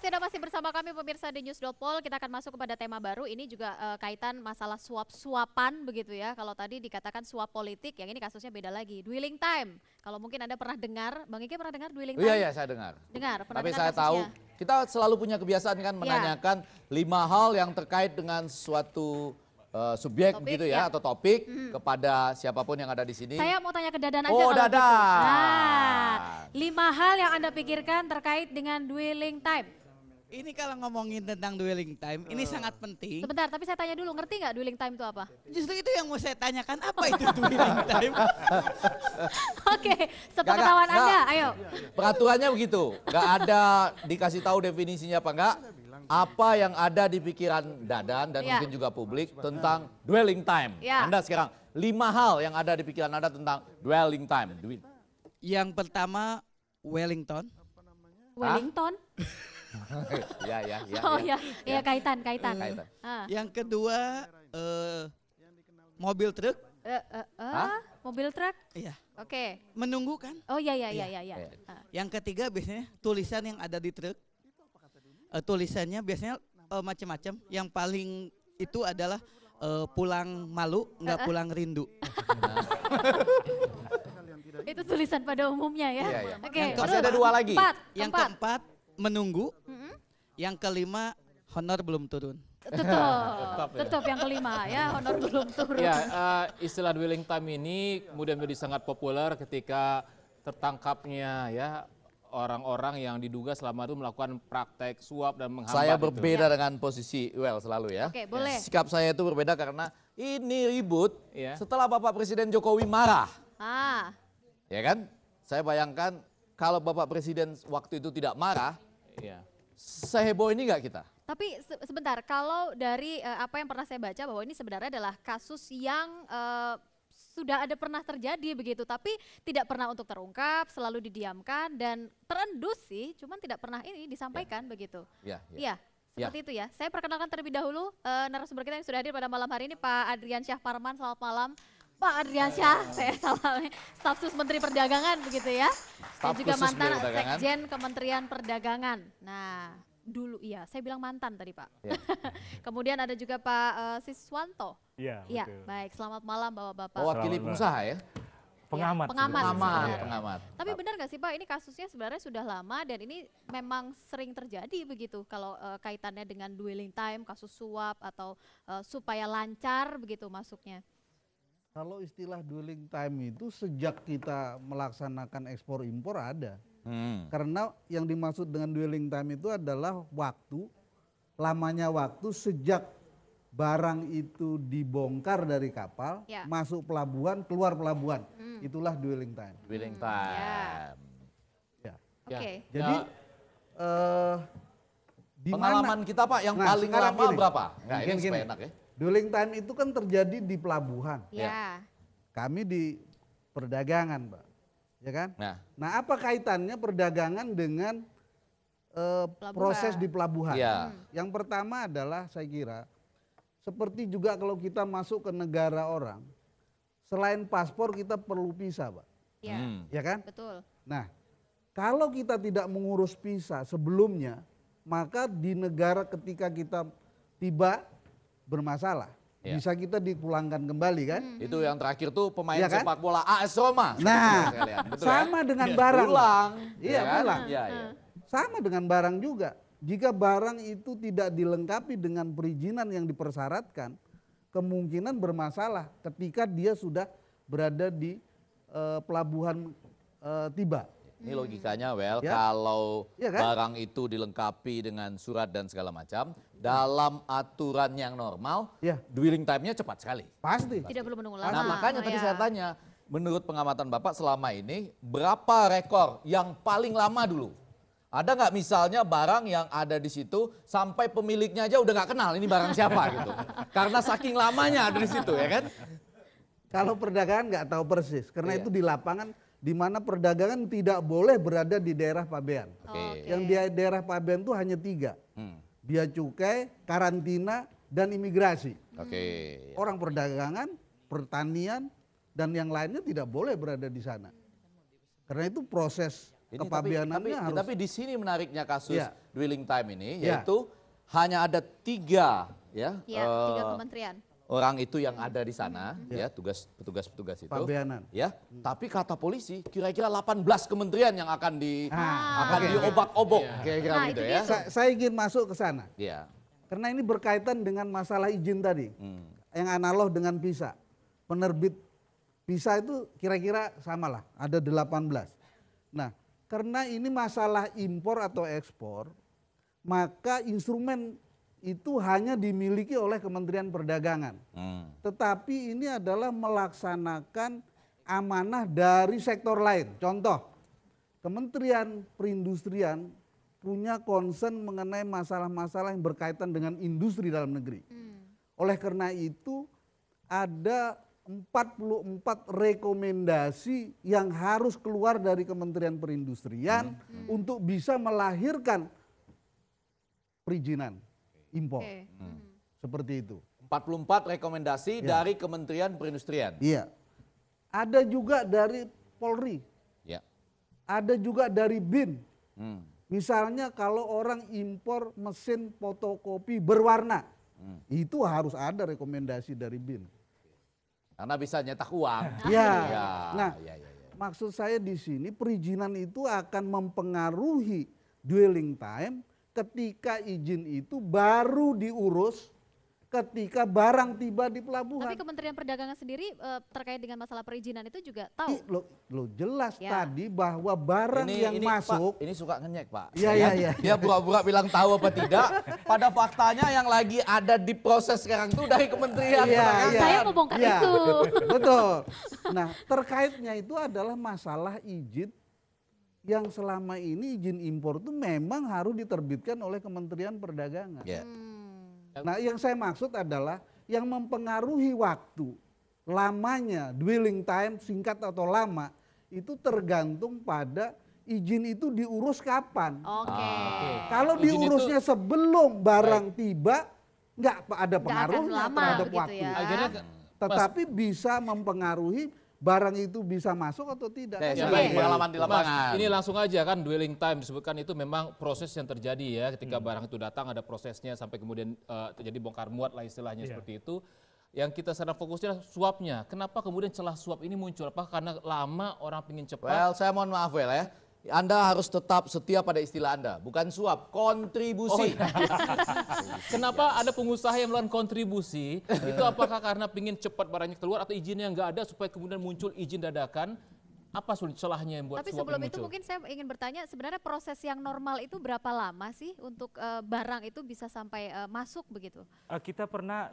kasih Anda masih bersama kami pemirsa di News.pol. Kita akan masuk kepada tema baru. Ini juga kaitan masalah suap-suapan begitu ya. Kalau tadi dikatakan suap politik, yang ini kasusnya beda lagi. Dwelling time. Kalau mungkin Anda pernah dengar, Bang Iki pernah dengar dwelling time? Iya, saya dengar. Dengar, pernah Tapi dengar saya kasusnya? tahu, kita selalu punya kebiasaan kan menanyakan 5 hal yang terkait dengan suatu subjek Topik, gitu ya, ya. atau topik kepada siapapun yang ada di sini. Saya mau tanya ke Dadan aja Oh, kalau Dadan. gitu. Nah, 5 hal yang Anda pikirkan terkait dengan dwelling time. Ini kalau ngomongin tentang dwelling time, ini sangat penting. Sebentar, tapi saya tanya dulu, ngerti nggak dwelling time itu apa? Justru itu yang mau saya tanyakan, apa itu dwelling time? Oke, sepengetahuan Nggak, Anda, nggak. ayo. Peraturannya begitu, nggak ada dikasih tahu definisinya apa enggak. Apa yang ada di pikiran Dadan dan Ya. mungkin juga publik tentang dwelling time. Ya. Anda sekarang 5 hal yang ada di pikiran Anda tentang dwelling time. Yang pertama, Wellington. Wellington? Ya. Oh ya, ya kaitan. Kaitan. Ah. Yang kedua, mobil truk. Mobil truk? Iya, Oke. menunggu kan. Oh iya. Iya. Ah. Yang ketiga biasanya tulisan yang ada di truk. Tulisannya biasanya macam-macam. Yang paling itu adalah pulang malu, nggak pulang rindu. Itu tulisan pada umumnya ya. Iya. Oke. Masih ada 2 lagi. Yang keempat, menunggu. Yang kelima, honor belum turun. Tetap yang kelima ya, honor belum turun. Ya, istilah dwelling time ini kemudian menjadi sangat populer ketika tertangkapnya ya orang-orang yang diduga selama itu melakukan praktek suap dan menghambat. Saya itu. berbeda dengan posisi Well selalu ya. Oke, boleh. Sikap saya itu berbeda karena ini ribut Iya. setelah Bapak Presiden Jokowi marah. Ah, Ya kan? Saya bayangkan kalau Bapak Presiden waktu itu tidak marah, Iya. seheboh ini nggak kita? tapi sebentar, kalau dari apa yang pernah saya baca bahwa ini sebenarnya adalah kasus yang sudah ada pernah terjadi begitu, tapi tidak pernah untuk terungkap, selalu didiamkan dan terendus sih, cuman tidak pernah ini disampaikan begitu. Ya. Iya, seperti itu ya. Saya perkenalkan terlebih dahulu narasumber kita yang sudah hadir pada malam hari ini, Pak Adriansyah Parman. Selamat malam, Pak Adriansyah. Saya salah, staf sus Menteri Perdagangan begitu ya. Dan Staf juga khusus mantan Menteri Perdagangan. Sekjen Kementerian Perdagangan. Nah, dulu iya, saya bilang mantan tadi Pak. Ya. Kemudian ada juga Pak Siswanto. Iya, Iya, betul. baik. Selamat malam Bapak-bapak. Mewakili Selamat pengusaha ya? Pengamat. pengamat. sebenarnya. Iya. Pengamat. Tapi benar nggak sih Pak, ini kasusnya sebenarnya sudah lama dan ini memang sering terjadi begitu kalau kaitannya dengan dwelling time, kasus suap atau supaya lancar begitu masuknya. Kalau istilah dwelling time itu sejak kita melaksanakan ekspor impor ada. Karena yang dimaksud dengan dwelling time itu adalah waktu, lamanya waktu sejak barang itu dibongkar dari kapal, Ya. masuk pelabuhan, keluar pelabuhan. Itulah dwelling time. Dwelling time. Ya. Oke. Jadi di Pengalaman mana kita Pak yang Nah, paling sekarang lama gini. berapa? Nah ini Mungkin supaya gini. enak ya. dwelling time itu kan terjadi di pelabuhan. Ya. Kami di perdagangan, Pak. Ya kan? Nah, apa kaitannya perdagangan dengan proses di pelabuhan? Iya. Yang pertama adalah saya kira seperti juga kalau kita masuk ke negara orang, selain paspor kita perlu visa, Pak. Ya. Ya kan? Betul. Nah, kalau kita tidak mengurus visa sebelumnya, maka di negara ketika kita tiba bermasalah. Ya. Bisa kita dipulangkan kembali kan? Itu yang terakhir tuh pemain Iya kan? sepak bola AS Roma. Nah, Saya lihat. Betul sama dengan barang. Pulang. Iya, ya kan? pulang. Iya. Sama dengan barang juga. Jika barang itu tidak dilengkapi dengan perizinan yang dipersyaratkan, kemungkinan bermasalah ketika dia sudah berada di pelabuhan tiba. Ini logikanya Well, Ya. kalau Iya kan? barang itu dilengkapi dengan surat dan segala macam, dalam aturan yang normal, Ya. dwelling time-nya cepat sekali. Pasti. Tidak perlu menunggu lama. Nah makanya tadi ya. saya tanya, menurut pengamatan Bapak selama ini, berapa rekor yang paling lama dulu? Ada nggak misalnya barang yang ada di situ sampai pemiliknya aja udah nggak kenal ini barang siapa gitu? Karena saking lamanya ada di situ ya kan? Kalau perdagangan nggak tahu persis, karena Iya. itu di lapangan di mana perdagangan tidak boleh berada di daerah pabean. Oke. Yang di daerah pabean itu hanya 3, bea cukai, karantina, dan imigrasi. Oke. Orang perdagangan, pertanian, dan yang lainnya tidak boleh berada di sana. Karena itu proses Ini kepabeanannya harus. tapi di sini menariknya kasus Iya. dwelling time ini, Iya. yaitu hanya ada 3 ya, Ya, 3 kementerian. orang itu yang ada di sana, ya petugas-petugas itu. Pabeanan. Ya, tapi kata polisi kira-kira 18 kementerian yang akan oke. diobak-obok, kira-kira Nah, begitu itu ya. dia. Saya ingin masuk ke sana. Iya. Karena ini berkaitan dengan masalah izin tadi. Yang analog dengan visa. Penerbit visa itu kira-kira samalah, ada 18. Nah, karena ini masalah impor atau ekspor, maka instrumen itu hanya dimiliki oleh Kementerian Perdagangan. Tetapi ini adalah melaksanakan amanah dari sektor lain. Contoh, Kementerian Perindustrian punya concern mengenai masalah-masalah yang berkaitan dengan industri dalam negeri. Oleh karena itu ada 44 rekomendasi yang harus keluar dari Kementerian Perindustrian untuk bisa melahirkan perizinan impor. Oke. Seperti itu. 44 rekomendasi Ya. dari Kementerian Perindustrian. Iya. Ada juga dari Polri, Ya. ada juga dari BIN. Hmm. Misalnya kalau orang impor mesin fotokopi berwarna, itu harus ada rekomendasi dari BIN. Karena bisa nyetak uang. Ya. Ya, Nah, ya. maksud saya di sini perizinan itu akan mempengaruhi dwelling time ketika izin itu baru diurus ketika barang tiba di pelabuhan. Tapi Kementerian Perdagangan sendiri terkait dengan masalah perizinan itu juga tahu. Lo jelas Ya. tadi bahwa barang yang masuk. Pak, ini suka ngenyek Pak. Iya, Ya, iya. Dia pura-pura bilang tahu apa tidak. Pada faktanya yang lagi ada di proses sekarang itu dari Kementerian Iya, Perdagangan. iya. Saya mau bongkar Iya, itu. Betul. Nah, terkaitnya itu adalah masalah izin yang selama ini izin impor itu memang harus diterbitkan oleh Kementerian Perdagangan. Ya. Nah, yang saya maksud adalah yang mempengaruhi waktu, lamanya, dwelling time, singkat atau lama, itu tergantung pada izin itu diurus kapan. Oke. Kalau Izin diurusnya sebelum barang tiba, nggak ada Nggak akan pengaruhnya lama terhadap begitu waktu. ya. Akhirnya Tetapi bisa mempengaruhi barang itu bisa masuk atau tidak. Oke, Kan siapa begitu. yang pengalaman di lapangan? Mas, ini langsung aja kan dwelling time disebutkan itu memang proses yang terjadi ya ketika barang itu datang ada prosesnya sampai kemudian terjadi bongkar muat lah istilahnya seperti itu. Yang kita sadar fokusnya suapnya. Kenapa kemudian celah suap ini muncul? Apa karena lama orang ingin cepat? Well, saya mohon maaf Well ya. Anda harus tetap setia pada istilah Anda, bukan suap, kontribusi. Kenapa ada pengusaha yang melakukan kontribusi? Itu apakah karena ingin cepat barangnya keluar atau izinnya nggak ada supaya kemudian muncul izin dadakan? Apa celahnya yang buat Tapi suap sebelum ini itu muncul? mungkin saya ingin bertanya sebenarnya proses yang normal itu berapa lama sih untuk barang itu bisa sampai masuk begitu? Kita pernah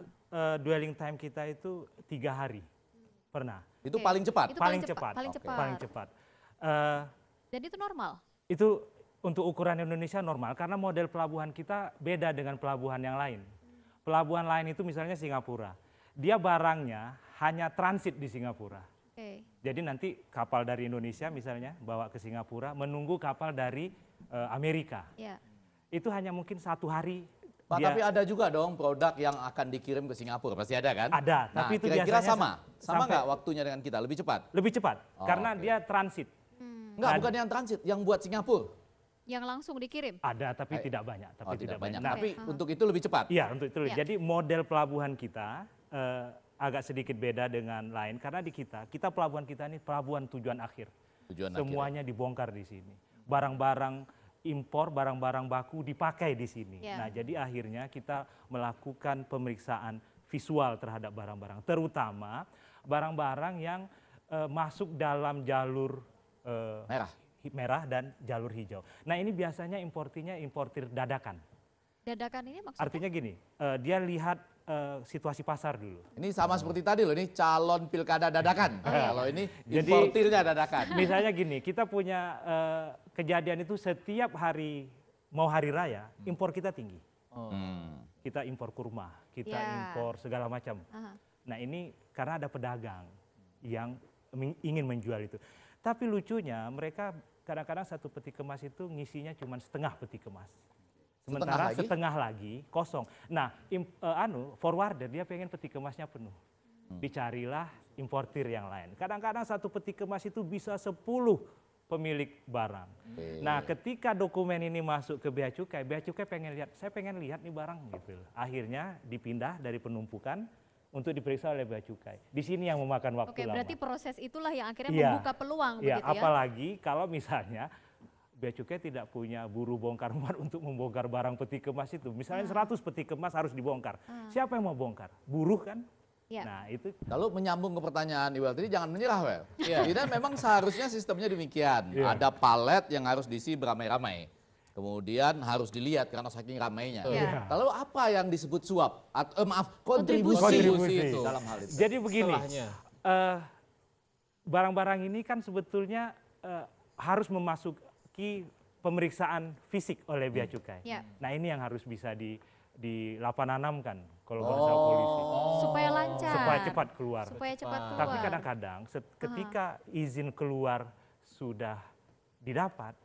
dwelling time kita itu 3 hari. Pernah. Itu Oke. paling cepat. Itu Paling cepat. Paling Oke. cepat. Paling cepat. Dan itu normal. Itu untuk ukuran Indonesia normal karena model pelabuhan kita beda dengan pelabuhan yang lain. Pelabuhan lain itu misalnya Singapura. Dia barangnya hanya transit di Singapura. Oke. Jadi nanti kapal dari Indonesia misalnya bawa ke Singapura menunggu kapal dari Amerika. Ya. Itu hanya mungkin 1 hari. Pak, dia- tapi ada juga dong produk yang akan dikirim ke Singapura, pasti ada kan? Ada, Nah, tapi itu kira-kira biasanya sama? Sama sampai- nggak waktunya dengan kita? Lebih cepat? lebih cepat Oh, karena oke. dia transit. Enggak, Ada. bukan yang transit, yang buat Singapura. Yang langsung dikirim. Ada tapi Eh, tidak banyak. Tapi Oh, tidak banyak. Nah, Tapi untuk itu lebih cepat. iya untuk itu. Ya. Jadi model pelabuhan kita agak sedikit beda dengan lain karena di kita pelabuhan kita ini pelabuhan tujuan akhir. Tujuan Semuanya dibongkar di sini. Barang-barang impor, barang-barang baku dipakai di sini. Ya. Nah, jadi akhirnya kita melakukan pemeriksaan visual terhadap barang-barang, terutama barang-barang yang masuk dalam jalur Merah. merah dan jalur hijau. Nah, ini biasanya importir dadakan. Dadakan ini maksudnya? Artinya gini, dia lihat situasi pasar dulu. Ini sama seperti tadi loh, ini calon pilkada dadakan. Kalau ini Jadi- importirnya dadakan. Misalnya gini, kita punya kejadian itu setiap hari mau hari raya, impor kita tinggi. Hmm. Kita impor kurma, kita Ya. impor segala macam. Aha. Nah, ini karena ada pedagang yang ingin menjual itu. Tapi lucunya mereka kadang-kadang satu peti kemas itu ngisinya cuma setengah peti kemas. Sementara lagi? setengah lagi kosong. Nah, forwarder dia pengen peti kemasnya penuh. Dicarilah importir yang lain. Kadang-kadang satu peti kemas itu bisa 10 pemilik barang. Nah, ketika dokumen ini masuk ke Bea Cukai pengen lihat, saya pengen lihat nih barang gitu. Akhirnya dipindah dari penumpukan untuk diperiksa oleh Bea Cukai. Di sini yang memakan waktu Oke, lama. berarti proses itulah yang akhirnya Iya. membuka peluang Iya, begitu ya. apalagi kalau misalnya Bea Cukai tidak punya buruh bongkar muat untuk membongkar barang peti kemas itu. Misalnya 100 peti kemas harus dibongkar. Siapa yang mau bongkar? Buruh kan? Iya. Nah, itu Kalau menyambung ke pertanyaan Iwel tadi, jangan menyerah, Wel. Kita memang seharusnya sistemnya demikian. Iya. Ada palet yang harus diisi beramai-ramai. Kemudian harus dilihat karena saking ramainya. Iya. Lalu apa yang disebut suap? Kontribusi. Kontribusi dalam hal itu. jadi begini, Setelahnya. barang-barang ini kan sebetulnya harus memasuki pemeriksaan fisik oleh Bea Cukai. Iya. Nah, ini yang harus bisa dilapananamkan kalau bahasa polisi. Supaya lancar. Supaya cepat keluar. Supaya cepat keluar. Tapi kadang-kadang ketika izin keluar sudah didapat,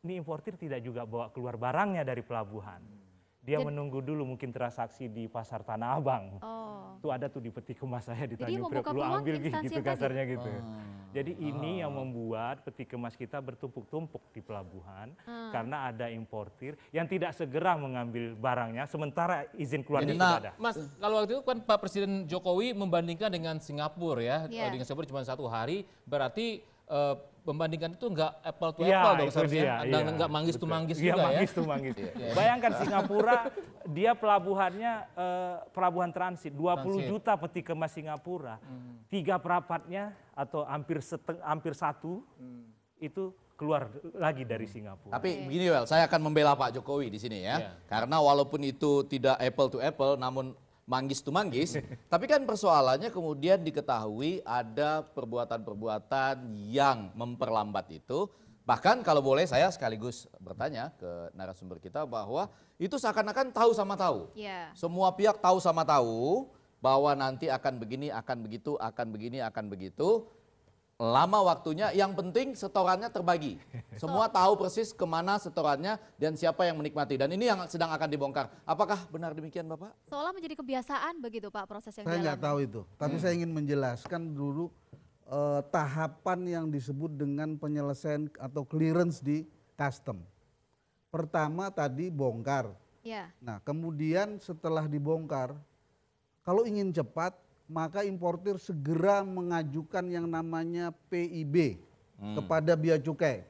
ini importir tidak juga bawa keluar barangnya dari pelabuhan. Dia menunggu dulu mungkin transaksi di pasar Tanah Abang. Oh. Itu ada tuh di peti kemas saya di Jadi Tanjung Priok, membuka lu peluang ambil instansi gitu yang tadi. kasarnya gitu. Jadi ini yang membuat peti kemas kita bertumpuk-tumpuk di pelabuhan karena ada importir yang tidak segera mengambil barangnya sementara izin keluarnya Jadi, sudah ada. Mas, kalau waktu itu kan Pak Presiden Jokowi membandingkan dengan Singapura ya, Iya. dengan Singapura cuma 1 hari, berarti membandingkan itu enggak apple to Iya, apple dong itu seharusnya, dia, dan iya. enggak manggis to Betul. manggis Iya, juga ya. manggis to manggis. Bayangkan Singapura, dia pelabuhannya pelabuhan transit, 20 Transit. juta peti kemas Singapura. 3 perapatnya atau hampir 1 itu keluar lagi dari Singapura. Tapi begini, Wel, saya akan membela Pak Jokowi di sini ya. Iya. Karena walaupun itu tidak apple to apple, namun manggis to manggis, tapi kan persoalannya kemudian diketahui ada perbuatan-perbuatan yang memperlambat itu. Bahkan kalau boleh saya sekaligus bertanya ke narasumber kita bahwa itu seakan-akan tahu sama tahu. Iya. Semua pihak tahu sama tahu bahwa nanti akan begini, akan begitu, akan begini, akan begitu. Lama waktunya, yang penting setorannya terbagi. Semua tahu persis kemana setorannya dan siapa yang menikmati. Dan ini yang sedang akan dibongkar. Apakah benar demikian, Bapak? Seolah menjadi kebiasaan begitu Pak proses yang Saya jalan. nggak tahu itu, tapi saya ingin menjelaskan dulu tahapan yang disebut dengan penyelesaian atau clearance di custom. Pertama tadi bongkar. Iya. Nah, kemudian setelah dibongkar, kalau ingin cepat, maka importir segera mengajukan yang namanya PIB kepada Bea Cukai.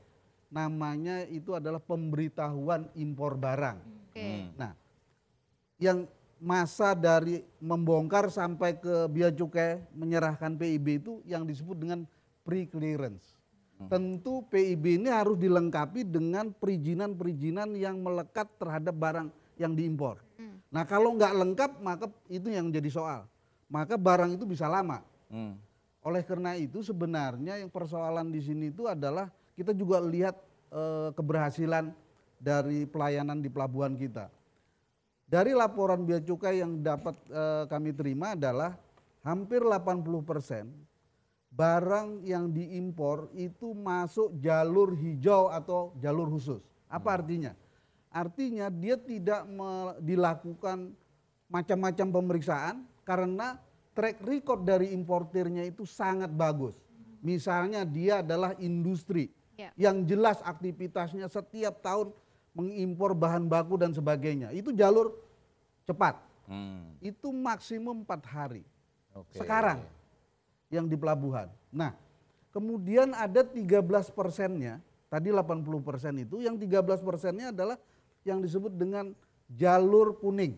Namanya itu adalah pemberitahuan impor barang. Oke. Nah, yang masa dari membongkar sampai ke Bea Cukai menyerahkan PIB itu yang disebut dengan pre-clearance. Tentu PIB ini harus dilengkapi dengan perizinan-perizinan yang melekat terhadap barang yang diimpor. Nah, kalau nggak lengkap maka itu yang jadi soal. Maka barang itu bisa lama. Oleh karena itu sebenarnya yang persoalan di sini itu adalah kita juga lihat keberhasilan dari pelayanan di pelabuhan kita. Dari laporan Bea Cukai yang dapat kami terima adalah hampir 80% barang yang diimpor itu masuk jalur hijau atau jalur khusus. Apa artinya? Artinya dia tidak dilakukan macam-macam pemeriksaan karena track record dari importirnya itu sangat bagus. Misalnya dia adalah industri yang jelas aktivitasnya setiap tahun mengimpor bahan baku dan sebagainya. Itu jalur cepat. Itu maksimum 4 hari. Sekarang yang di pelabuhan. Nah, kemudian ada 13%-nya, tadi 80% itu, yang 13%-nya adalah yang disebut dengan jalur kuning.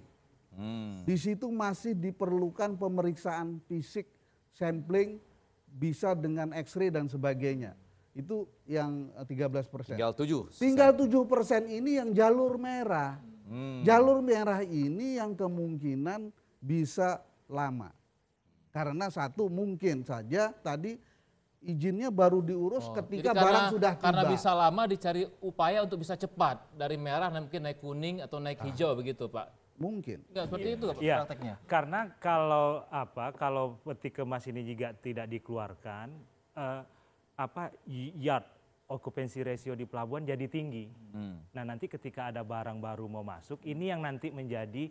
Di situ masih diperlukan pemeriksaan fisik, sampling, bisa dengan X-ray dan sebagainya. Itu yang 13%. Tinggal 7. Tinggal 7% ini yang jalur merah. Jalur merah ini yang kemungkinan bisa lama. Karena satu mungkin saja tadi izinnya baru diurus ketika Jadi barang sudah tiba. karena bisa lama dicari upaya untuk bisa cepat dari merah mungkin naik kuning atau naik hijau begitu Pak. Mungkin. Enggak seperti itu Iya, prakteknya. karena kalau peti kemas ini juga tidak dikeluarkan, yard occupancy ratio di pelabuhan jadi tinggi. Nah, nanti ketika ada barang baru mau masuk, ini yang nanti menjadi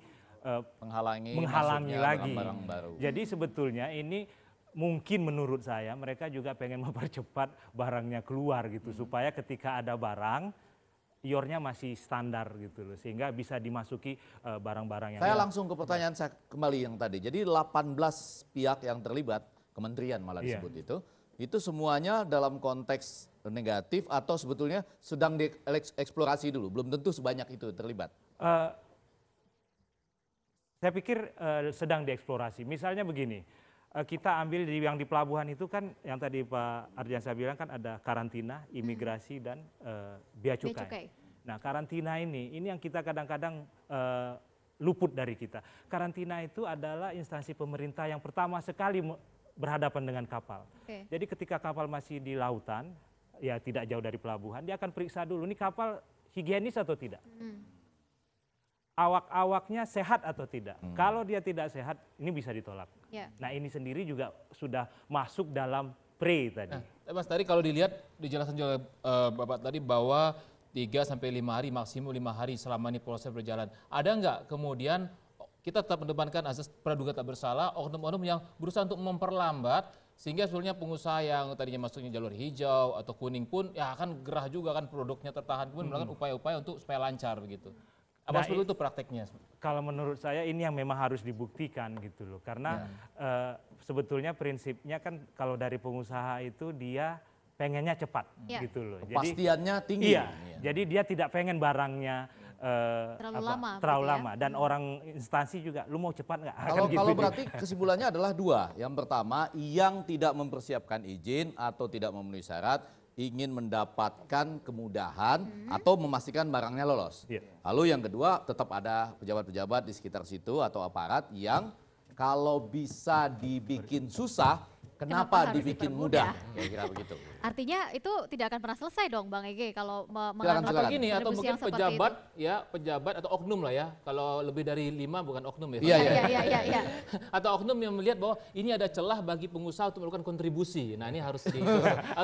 Menghalangi menghalangi masuknya lagi. barang-barang baru. Jadi sebetulnya ini mungkin menurut saya mereka juga pengen mempercepat barangnya keluar gitu supaya ketika ada barang iornya masih standar gitu loh sehingga bisa dimasuki barang-barang yang Saya langsung ke pertanyaan saya kembali yang tadi. Jadi 18 pihak yang terlibat, kementerian malah disebut itu semuanya dalam konteks negatif atau sebetulnya sedang dieksplorasi dulu, belum tentu sebanyak itu terlibat. Saya pikir sedang dieksplorasi. Misalnya begini, kita ambil yang di pelabuhan itu kan yang tadi Pak Ardiansyah bilang kan ada karantina, imigrasi dan bea cukai. Nah karantina ini yang kita kadang-kadang luput dari kita. Karantina itu adalah instansi pemerintah yang pertama sekali berhadapan dengan kapal. Jadi ketika kapal masih di lautan, ya tidak jauh dari pelabuhan, dia akan periksa dulu, ini kapal higienis atau tidak. Awak-awaknya sehat atau tidak. Kalau dia tidak sehat, ini bisa ditolak. Nah ini sendiri juga sudah masuk dalam pre tadi. Mas tadi kalau dilihat dijelaskan juga Bapak tadi bahwa 3 sampai 5 hari maksimum 5 hari selama ini proses berjalan. Ada nggak kemudian kita tetap mendepankan asas praduga tak bersalah, oknum-oknum yang berusaha untuk memperlambat sehingga sebetulnya pengusaha yang tadinya masuknya jalur hijau atau kuning pun ya akan gerah juga kan produknya tertahan, kemudian melakukan upaya-upaya untuk supaya lancar begitu. Apa seperti itu prakteknya? Kalau menurut saya ini yang memang harus dibuktikan gitu loh. Karena sebetulnya prinsipnya kan kalau dari pengusaha itu dia pengennya cepat gitu loh. Kepastiannya tinggi. Iya, jadi dia tidak pengen barangnya terlalu lama. Dan orang instansi juga, lu mau cepat nggak? Kalau berarti kesimpulannya adalah dua. Yang pertama, yang tidak mempersiapkan izin atau tidak memenuhi syarat, ingin mendapatkan kemudahan atau memastikan barangnya lolos. Lalu yang kedua tetap ada pejabat-pejabat di sekitar situ atau aparat yang kalau bisa dibikin susah, kenapa dibikin mudah? Kira-kira begitu. Artinya itu tidak akan pernah selesai dong Bang Ege kalau atau gini atau mungkin pejabat atau oknum lah ya. Kalau lebih dari 5 bukan oknum ya. Iya. Atau oknum yang melihat bahwa ini ada celah bagi pengusaha untuk melakukan kontribusi. Nah, ini harus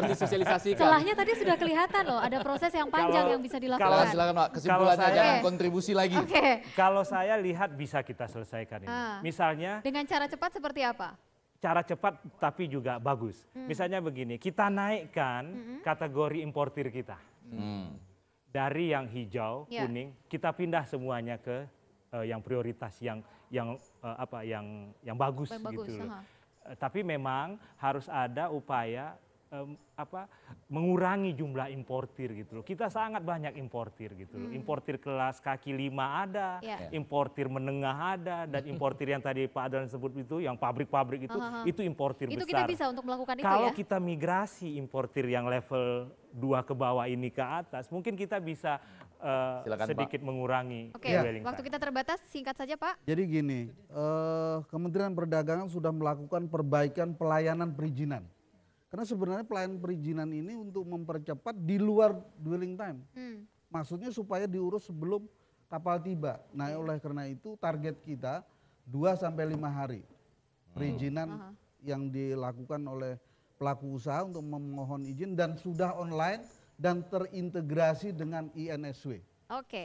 disosialisasikan. Celahnya tadi sudah kelihatan loh, ada proses yang panjang yang bisa dilakukan. Silakan Pak, kesimpulannya jangan kontribusi lagi. Kalau saya lihat bisa kita selesaikan ini. Misalnya dengan cara cepat seperti apa? Cara cepat tapi juga bagus. Misalnya begini, kita naikkan kategori importir kita. Dari yang hijau, kuning, kita pindah semuanya ke yang prioritas, yang bagus gitu loh. Tapi memang harus ada upaya mengurangi jumlah importir gitu loh. Kita sangat banyak importir gitu loh. Importir kelas kaki 5 ada, importir menengah ada, dan importir yang tadi Pak Adlan sebut itu yang pabrik-pabrik itu importir besar. Itu kita bisa untuk melakukan itu ya? Kalau kita migrasi importir yang level 2 ke bawah ini ke atas, mungkin kita bisa sedikit mengurangi. Waktu kita terbatas, singkat saja Pak. Jadi gini, Kementerian Perdagangan sudah melakukan perbaikan pelayanan perizinan. Karena sebenarnya pelayanan perizinan ini untuk mempercepat di luar dwelling time. Maksudnya supaya diurus sebelum kapal tiba. Nah oleh karena itu target kita 2-5 hari perizinan yang dilakukan oleh pelaku usaha untuk memohon izin dan sudah online dan terintegrasi dengan INSW.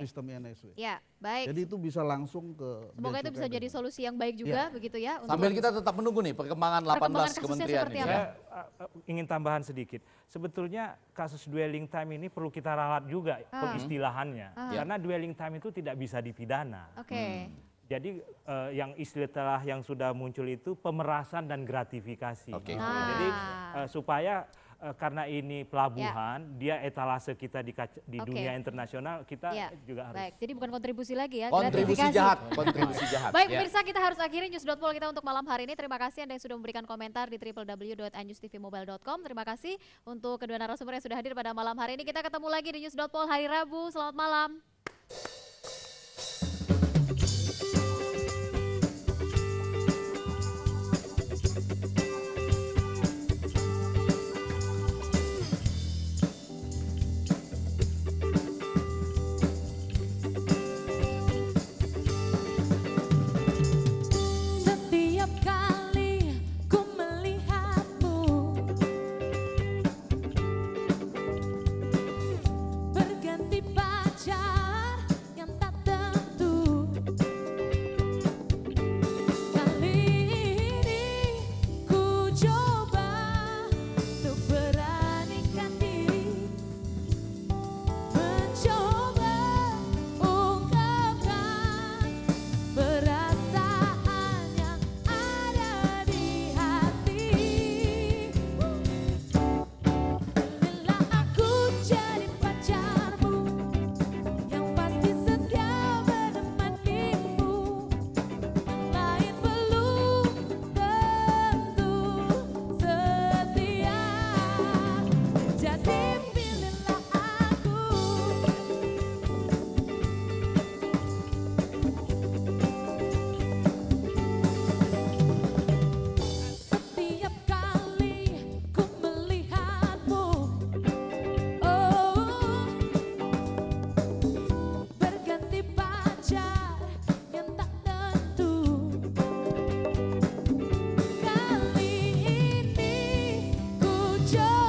Sistem INSW. Ya, baik. Jadi itu bisa langsung ke. Semoga itu bisa jadi solusi yang baik juga, begitu ya. Sambil kita tetap menunggu nih perkembangan 18 kementerian ini. Saya ingin tambahan sedikit. Sebetulnya kasus dwelling time ini perlu kita ralat juga pengistilahannya. Karena dwelling time itu tidak bisa dipidana. Jadi yang istilah yang sudah muncul itu pemerasan dan gratifikasi. Jadi supaya karena ini pelabuhan, dia etalase kita di dunia internasional, kita juga harus. Baik, jadi bukan kontribusi lagi ya, kontribusi jahat. Baik pemirsa, kita harus akhiri News.Pol kita untuk malam hari ini. Terima kasih Anda yang sudah memberikan komentar di www.anjustvmobile.com. Terima kasih untuk kedua narasumber yang sudah hadir pada malam hari ini. Kita ketemu lagi di News.Pol hari Rabu. Selamat malam. Show.